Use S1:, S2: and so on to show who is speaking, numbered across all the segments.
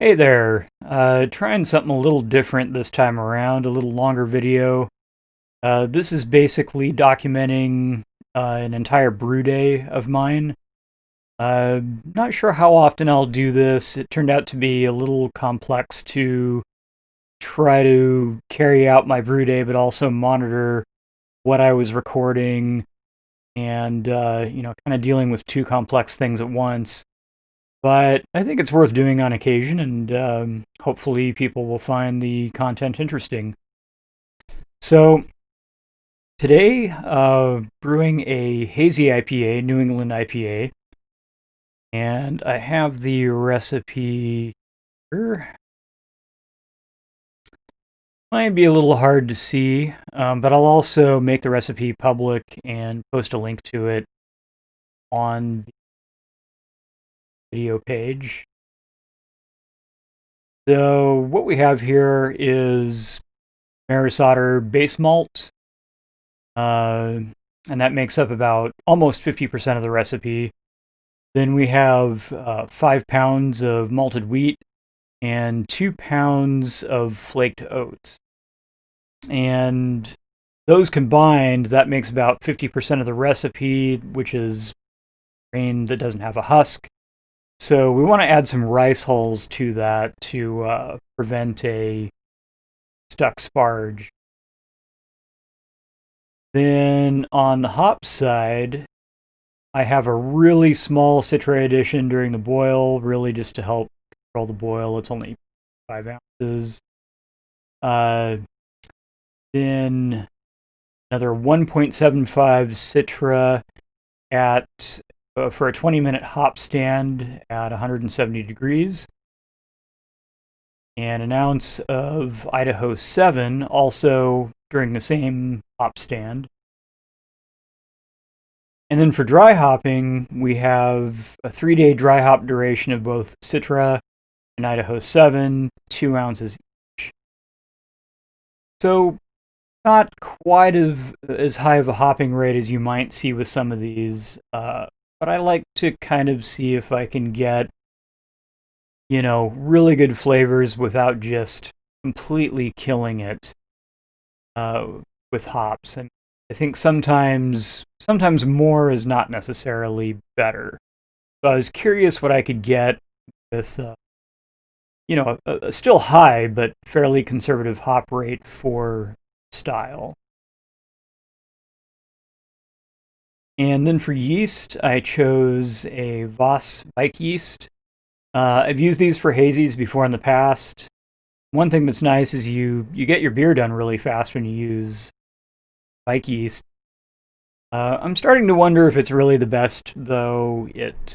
S1: Hey there, trying something a little different this time around, a little longer video. This is basically documenting an entire brew day of mine. Not sure how often I'll do this. It turned out to be a little complex to try to carry out my brew day, but also monitor what I was recording and, kind of dealing with two complex things at once. But I think it's worth doing on occasion, and hopefully people will find the content interesting. So today, brewing a hazy IPA, New England IPA, and I have the recipe here. Might be a little hard to see, but I'll also make the recipe public and post a link to it on the video page. So what we have here is Maris Otter base malt, uh, and that makes up about almost 50% of the recipe. Then we have 5 pounds of malted wheat and 2 pounds of flaked oats. And those combined, that makes about 50% of the recipe, which is grain that doesn't have a husk. So we want to add some rice hulls to that to prevent a stuck sparge. Then on the hop side, I have a really small Citra addition during the boil, really just to help control the boil. It's only 5 ounces. Uh, then another 1.75 Citra at for a 20-minute hop stand at 170 degrees. And an ounce of Idaho 7 also during the same hop stand. And then for dry hopping, we have a 3-day dry hop duration of both Citra and Idaho 7, 2 ounces each. So not quite as high of a hopping rate as you might see with some of these, but I like to kind of see if I can get, really good flavors without just completely killing it uh, with hops. And I think sometimes more is not necessarily better. So I was curious what I could get with a still high but fairly conservative hop rate for style. And then for yeast, I chose a Voss bike yeast. I've used these for hazies before in the past. One thing that's nice is you get your beer done really fast when you use bike yeast. I'm starting to wonder if it's really the best, though. It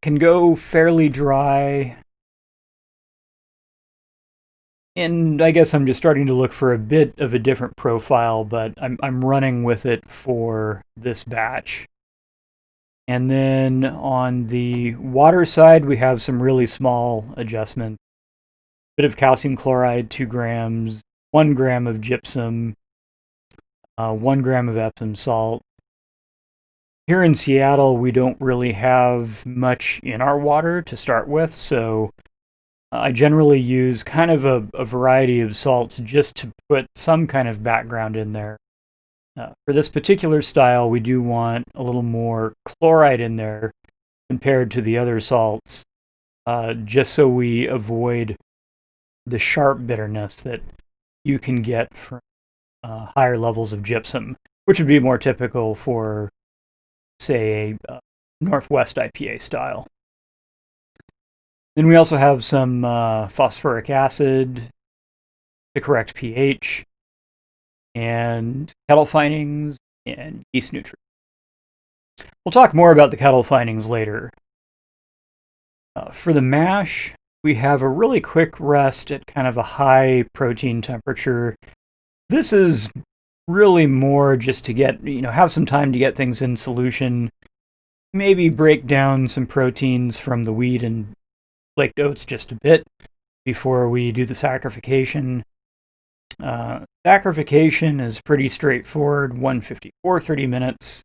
S1: can go fairly dry, and I guess I'm just starting to look for a bit of a different profile, but I'm running with it for this batch. And then on the water side, we have some really small adjustments. Bit of calcium chloride, 2 grams, 1 gram of gypsum, 1 gram of Epsom salt. Here in Seattle, we don't really have much in our water to start with, so I generally use kind of a variety of salts just to put some kind of background in there. For this particular style, we do want a little more chloride in there compared to the other salts, just so we avoid the sharp bitterness that you can get from higher levels of gypsum, which would be more typical for, say, a Northwest IPA style. Then we also have some phosphoric acid to correct pH, and kettle findings, and yeast nutrients. We'll talk more about the kettle findings later. For the mash, we have a really quick rest at kind of a high protein temperature. This is really more just to get, have some time to get things in solution, maybe break down some proteins from the wheat and flaked oats just a bit before we do the saccharification. Saccharification is pretty straightforward. 154, 30 minutes,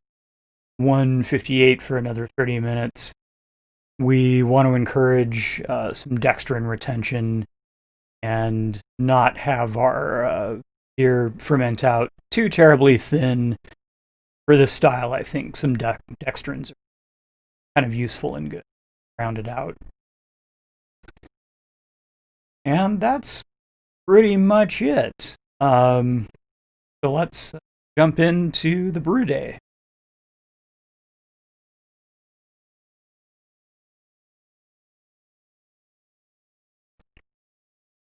S1: 158 for another 30 minutes. we want to encourage some dextrin retention and not have our beer ferment out too terribly thin. For this style, I think some dextrins are kind of useful and good, rounded out. And that's pretty much it. So let's jump into the brew day.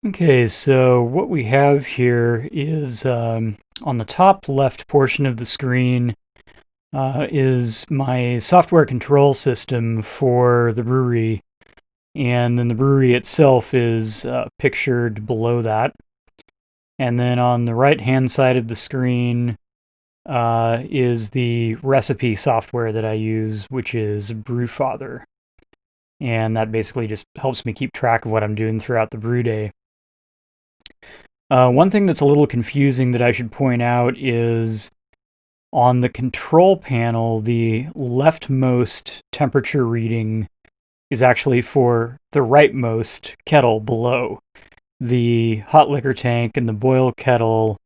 S1: Okay, so what we have here is on the top left portion of the screen is my software control system for the brewery, and then the brewery itself is pictured below that. And then on the right-hand side of the screen is the recipe software that I use, which is Brewfather. And that basically just helps me keep track of what I'm doing throughout the brew day. One thing that's a little confusing that I should point out is on the control panel, the leftmost temperature reading is actually for the rightmost kettle below. The hot liquor tank and the boil kettle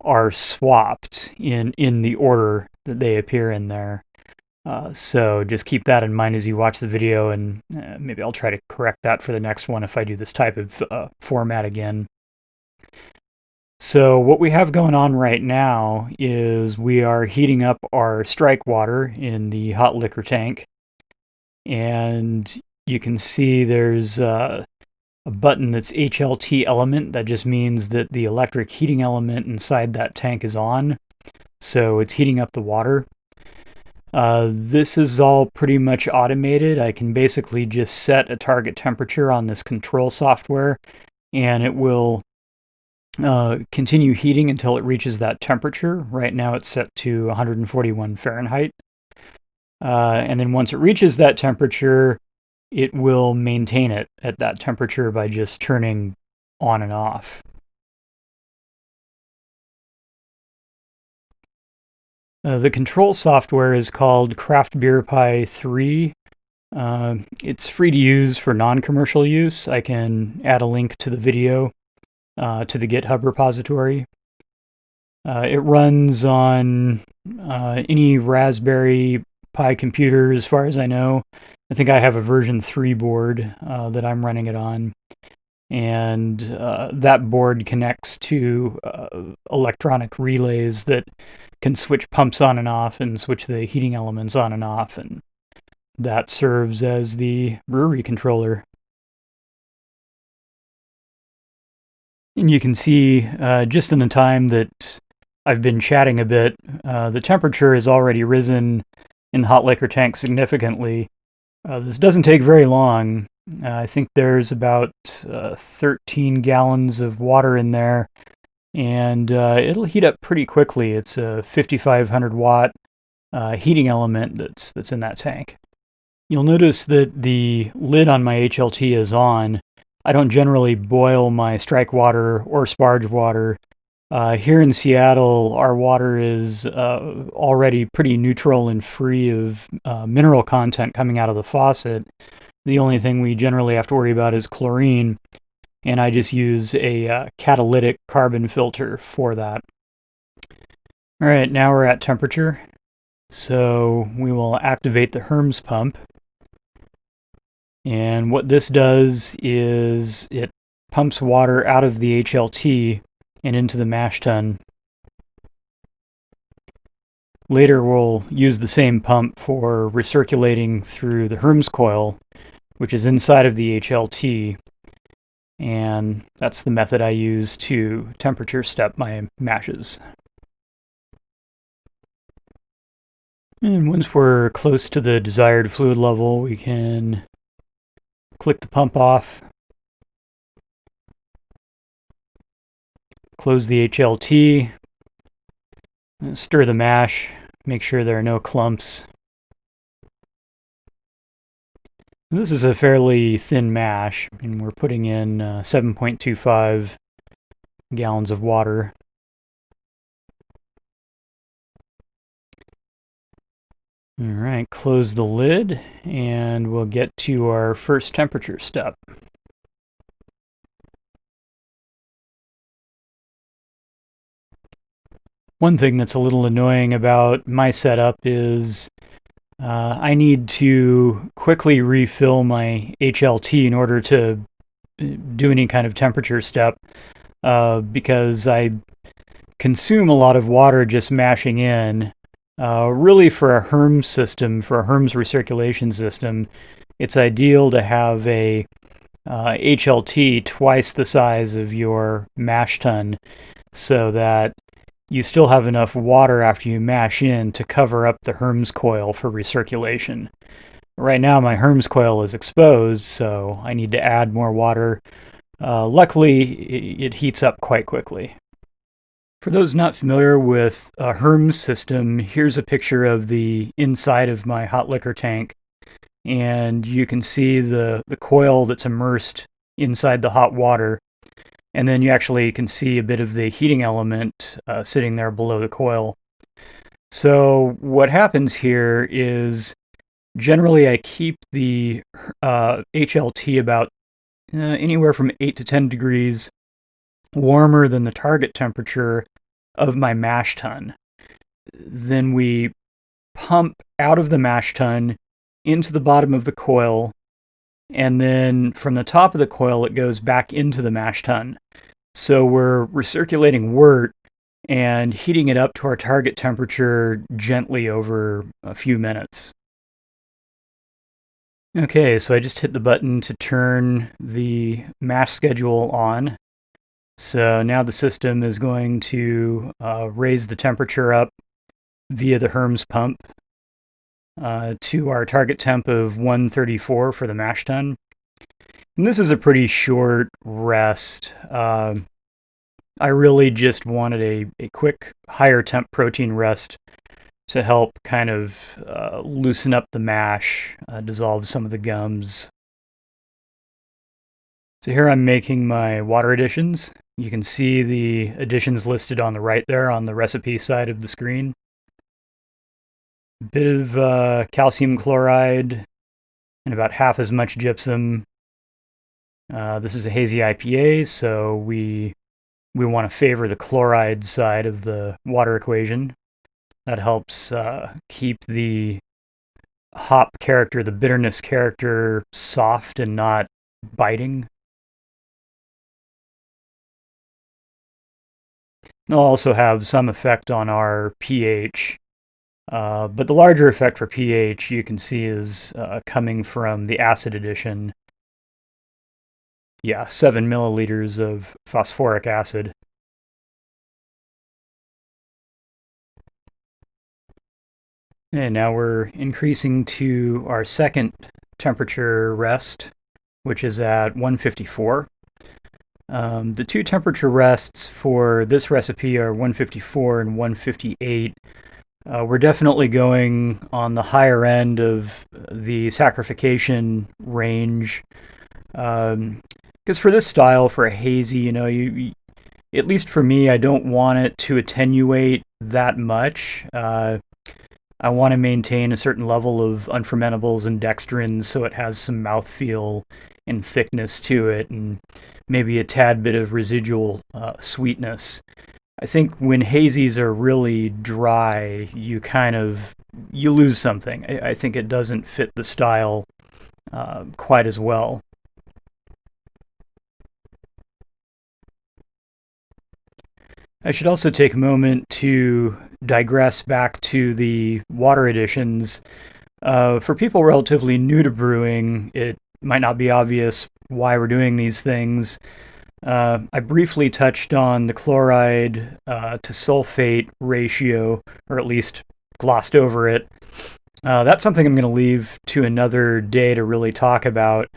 S1: are swapped in the order that they appear in there. So just keep that in mind as you watch the video, and maybe I'll try to correct that for the next one if I do this type of format again. So what we have going on right now is we are heating up our strike water in the hot liquor tank, and you can see there's a button that's HLT element. That just means that the electric heating element inside that tank is on, so it's heating up the water. This is all pretty much automated. I can basically just set a target temperature on this control software, and it will continue heating until it reaches that temperature. Right now it's set to 141 Fahrenheit. And then once it reaches that temperature, it will maintain it at that temperature by just turning on and off. The control software is called Craft Beer Pie 3. It's free to use for non-commercial use. I can add a link to the video to the GitHub repository. It runs on any Raspberry Pi computer, as far as I know. I think I have a version 3 board that I'm running it on. And that board connects to electronic relays that can switch pumps on and off and switch the heating elements on and off. And that serves as the brewery controller. And you can see just in the time that I've been chatting a bit, the temperature has already risen in the hot liquor tank significantly. This doesn't take very long. I think there's about 13 gallons of water in there, and it'll heat up pretty quickly. It's a 5,500 watt heating element that's in that tank. You'll notice that the lid on my HLT is on. I don't generally boil my strike water or sparge water. Here in Seattle, our water is already pretty neutral and free of mineral content coming out of the faucet. The only thing we generally have to worry about is chlorine, and I just use a catalytic carbon filter for that. All right, now we're at temperature. So we will activate the Herms pump. And what this does is it pumps water out of the HLT and into the mash tun. Later we'll use the same pump for recirculating through the Herms coil, which is inside of the HLT, and that's the method I use to temperature step my mashes. And once we're close to the desired fluid level, we can click the pump off, close the HLT, stir the mash, make sure there are no clumps. This is a fairly thin mash, and we're putting in 7.25 gallons of water. All right, close the lid and we'll get to our first temperature step. One thing that's a little annoying about my setup is I need to quickly refill my HLT in order to do any kind of temperature step because I consume a lot of water just mashing in. Really, for a Herms system, for a Herms recirculation system, it's ideal to have a HLT twice the size of your mash tun so that you still have enough water after you mash in to cover up the Herms coil for recirculation. Right now my Herms coil is exposed, so I need to add more water. Luckily, it heats up quite quickly. For those not familiar with a Herms system, here's a picture of the inside of my hot liquor tank, and you can see the coil that's immersed inside the hot water, and then you actually can see a bit of the heating element sitting there below the coil. So what happens here is generally I keep the HLT about anywhere from 8 to 10 degrees warmer than the target temperature of my mash tun. Then we pump out of the mash tun into the bottom of the coil, and then from the top of the coil it goes back into the mash tun. So we're recirculating wort and heating it up to our target temperature gently over a few minutes. Okay, so I just hit the button to turn the mash schedule on. So now the system is going to raise the temperature up via the Herms pump to our target temp of 134 for the mash tun. And this is a pretty short rest. I really just wanted a quick higher temp protein rest to help kind of loosen up the mash, dissolve some of the gums. So here I'm making my water additions. You can see the additions listed on the right there on the recipe side of the screen. A bit of calcium chloride and about half as much gypsum. This is a hazy IPA, so we want to favor the chloride side of the water equation. That helps keep the hop character, the bitterness character, soft and not biting. It'll also have some effect on our pH, but the larger effect for pH you can see is coming from the acid addition. Yeah, 7 milliliters of phosphoric acid. And now we're increasing to our second temperature rest, which is at 154. The two temperature rests for this recipe are 154 and 158. We're definitely going on the higher end of the saccharification range. Because for this style, for a hazy, you at least for me, I don't want it to attenuate that much. I want to maintain a certain level of unfermentables and dextrins so it has some mouthfeel and thickness to it, and maybe a tad bit of residual sweetness. I think when hazies are really dry, you lose something. I think it doesn't fit the style quite as well. I should also take a moment to digress back to the water additions. For people relatively new to brewing, it might not be obvious why we're doing these things. I briefly touched on the chloride to sulfate ratio, or at least glossed over it. That's something I'm going to leave to another day to really talk about.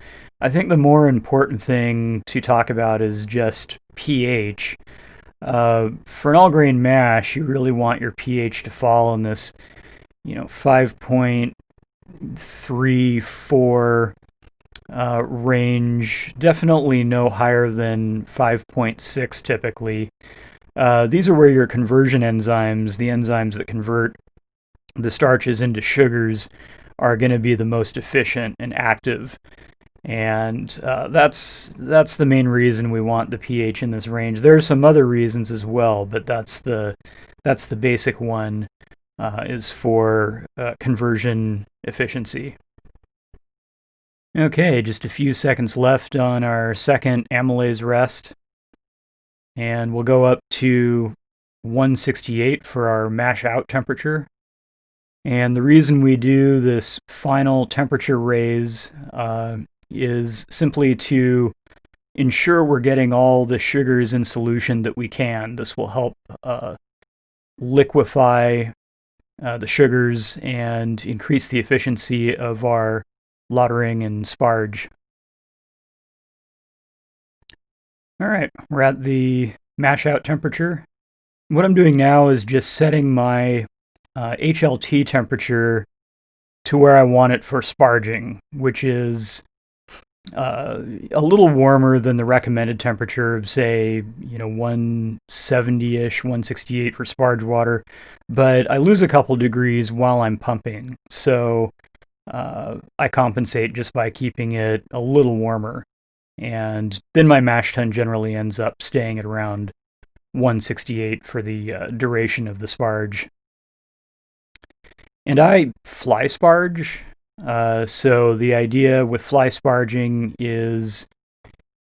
S1: I think the more important thing to talk about is just pH. For an all grain mash, you really want your pH to fall in this, 5.34 range. Definitely no higher than 5.6 typically. These are where your conversion enzymes, the enzymes that convert the starches into sugars are going to be the most efficient and active. And that's the main reason we want the pH in this range. There are some other reasons as well, but that's the basic one, is for conversion efficiency. Okay, just a few seconds left on our second amylase rest, and we'll go up to 168 for our mash out temperature. And the reason we do this final temperature raise is simply to ensure we're getting all the sugars in solution that we can. This will help liquefy the sugars and increase the efficiency of our lautering and sparge. All right, we're at the mash out temperature. What I'm doing now is just setting my HLT temperature to where I want it for sparging, which is a little warmer than the recommended temperature of, say, 170-ish, 168 for sparge water, but I lose a couple degrees while I'm pumping, so I compensate just by keeping it a little warmer, and then my mash tun generally ends up staying at around 168 for the duration of the sparge. And I fly sparge. So the idea with fly sparging is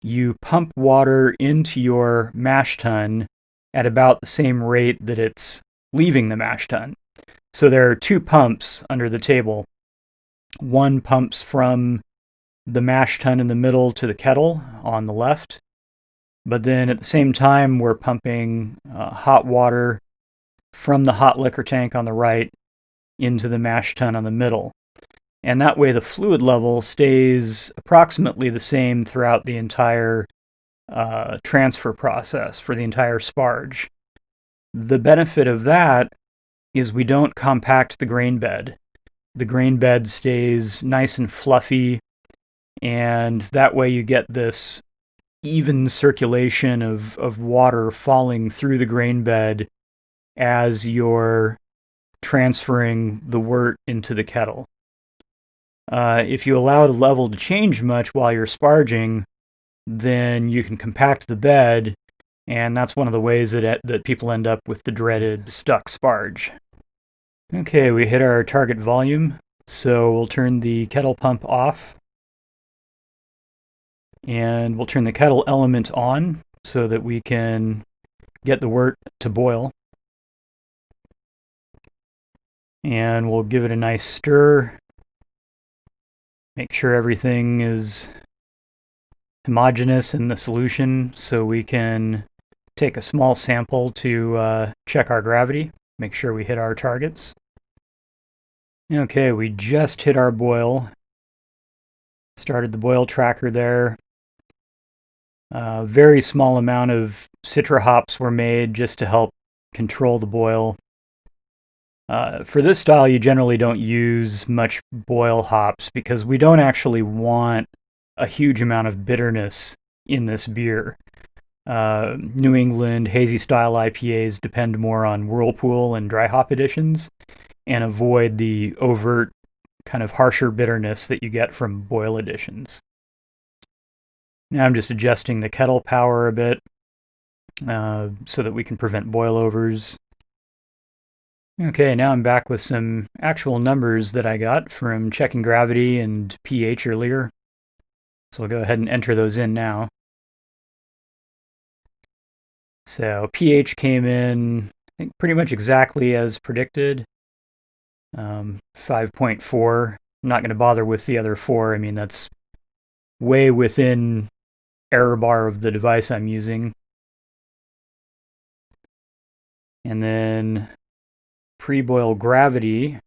S1: you pump water into your mash tun at about the same rate that it's leaving the mash tun. So there are two pumps under the table. One pumps from the mash tun in the middle to the kettle on the left, but then at the same time we're pumping hot water from the hot liquor tank on the right into the mash tun on the middle. And that way the fluid level stays approximately the same throughout the entire transfer process for the entire sparge. The benefit of that is we don't compact the grain bed. The grain bed stays nice and fluffy, and that way you get this even circulation of water falling through the grain bed as you're transferring the wort into the kettle. If you allow the level to change much while you're sparging, then you can compact the bed, and that's one of the ways that people end up with the dreaded stuck sparge. Okay, we hit our target volume, so we'll turn the kettle pump off, and we'll turn the kettle element on so that we can get the wort to boil. And we'll give it a nice stir. Make sure everything is homogeneous in the solution so we can take a small sample to check our gravity, make sure we hit our targets. Okay, we just hit our boil. Started the boil tracker there. Very small amount of citra hops were made just to help control the boil. For this style, you generally don't use much boil hops because we don't actually want a huge amount of bitterness in this beer. New England Hazy Style IPAs depend more on whirlpool and dry hop additions and avoid the overt kind of harsher bitterness that you get from boil additions. Now I'm just adjusting the kettle power a bit so that we can prevent boilovers. Okay, now I'm back with some actual numbers that I got from checking gravity and pH earlier. So I'll go ahead and enter those in now. So pH came in, I think, pretty much exactly as predicted. 5.4. I'm not going to bother with the other 4. I mean, that's way within error bar of the device I'm using. And then pre-boil gravity,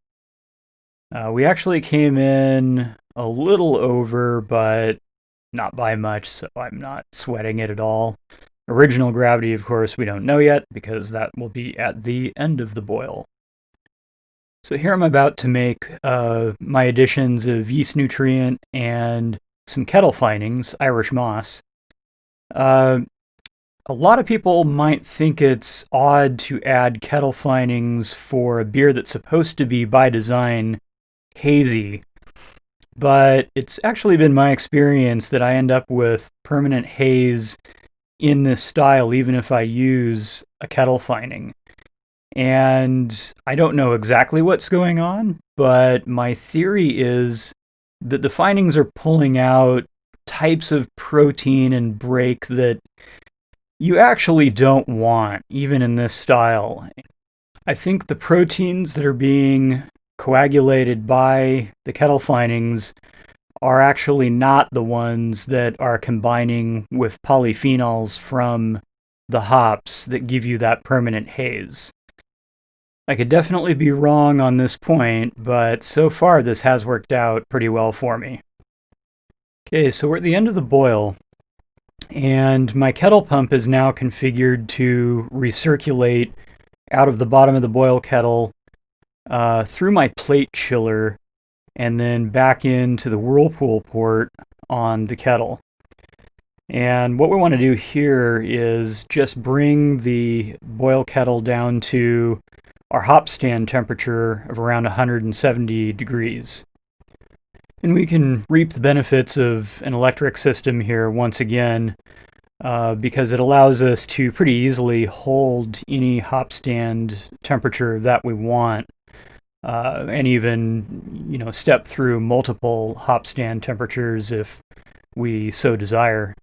S1: we actually came in a little over, but not by much, so I'm not sweating it at all. Original gravity, of course, we don't know yet, because that will be at the end of the boil. So here I'm about to make my additions of yeast nutrient and some kettle finings, Irish moss. A lot of people might think it's odd to add kettle finings for a beer that's supposed to be, by design, hazy, but it's actually been my experience that I end up with permanent haze in this style even if I use a kettle fining. And I don't know exactly what's going on, but my theory is that the findings are pulling out types of protein and break that you actually don't want, even in this style. I think the proteins that are being coagulated by the kettle findings are actually not the ones that are combining with polyphenols from the hops that give you that permanent haze. I could definitely be wrong on this point, but so far this has worked out pretty well for me. Okay, so we're at the end of the boil, and my kettle pump is now configured to recirculate out of the bottom of the boil kettle through my plate chiller and then back into the whirlpool port on the kettle. And what we want to do here is just bring the boil kettle down to our hop stand temperature of around 170 degrees. And we can reap the benefits of an electric system here once again, because it allows us to pretty easily hold any hop stand temperature that we want, and even step through multiple hop stand temperatures if we so desire.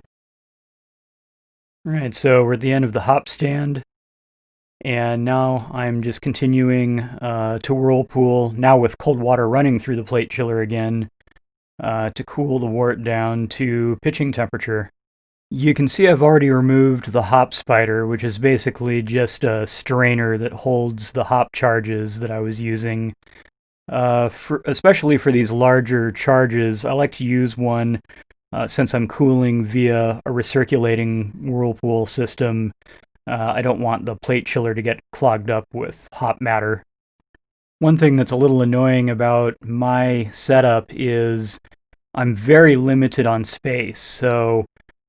S1: All right, so we're at the end of the hop stand, and now I'm just continuing to whirlpool, now with cold water running through the plate chiller again, to cool the wort down to pitching temperature. You can see I've already removed the hop spider, which is basically just a strainer that holds the hop charges that I was using. Especially for these larger charges, I like to use one since I'm cooling via a recirculating whirlpool system. I don't want the plate chiller to get clogged up with hop matter. One thing that's a little annoying about my setup is I'm very limited on space, so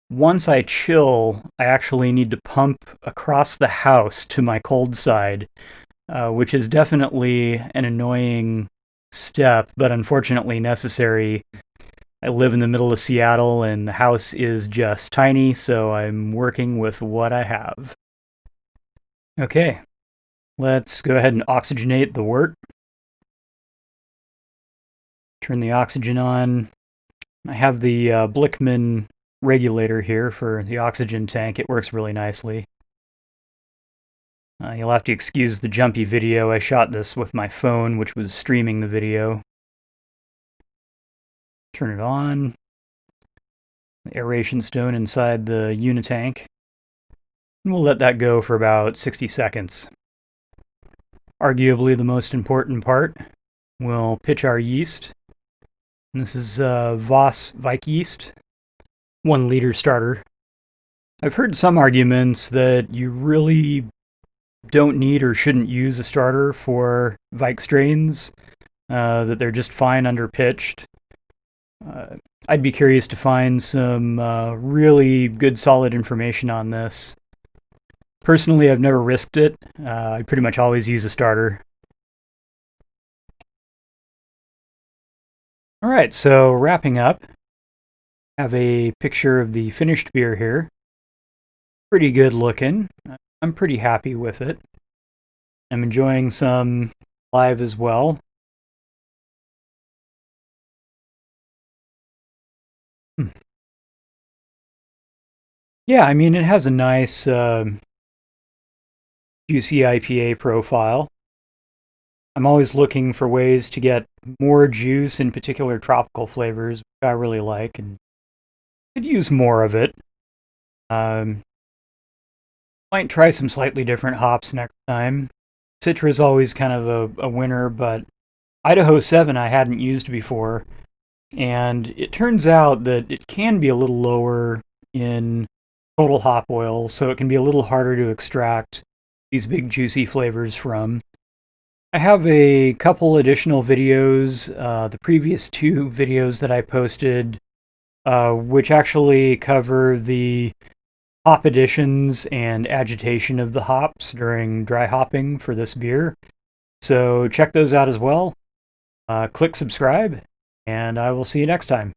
S1: once I chill, I actually need to pump across the house to my cold side, which is definitely an annoying step, but unfortunately necessary. I live in the middle of Seattle, and the house is just tiny, so I'm working with what I have. Okay, let's go ahead and oxygenate the wort. Turn the oxygen on. I have the Blickman regulator here for the oxygen tank. It works really nicely. You'll have to excuse the jumpy video. I shot this with my phone, which was streaming the video. Turn it on. The aeration stone inside the unitank. And we'll let that go for about 60 seconds. Arguably the most important part. We'll pitch our yeast. And this is Voss Vike yeast, 1 liter starter. I've heard some arguments that you really don't need or shouldn't use a starter for Vike strains, that they're just fine under pitched. I'd be curious to find some really good solid information on this. Personally, I've never risked it. I pretty much always use a starter. Alright, so wrapping up, I have a picture of the finished beer here. Pretty good looking. I'm pretty happy with it. I'm enjoying some live as well. Yeah, I mean, it has a nice juicy IPA profile. I'm always looking for ways to get more juice, in particular tropical flavors, which I really like, and could use more of it. Might try some slightly different hops next time. Citra is always kind of a winner, but Idaho 7 I hadn't used before, and it turns out that it can be a little lower in total hop oil, so it can be a little harder to extract these big juicy flavors from. I have a couple additional videos, the previous 2 videos that I posted, which actually cover the hop additions and agitation of the hops during dry hopping for this beer. So check those out as well. Click subscribe, and I will see you next time.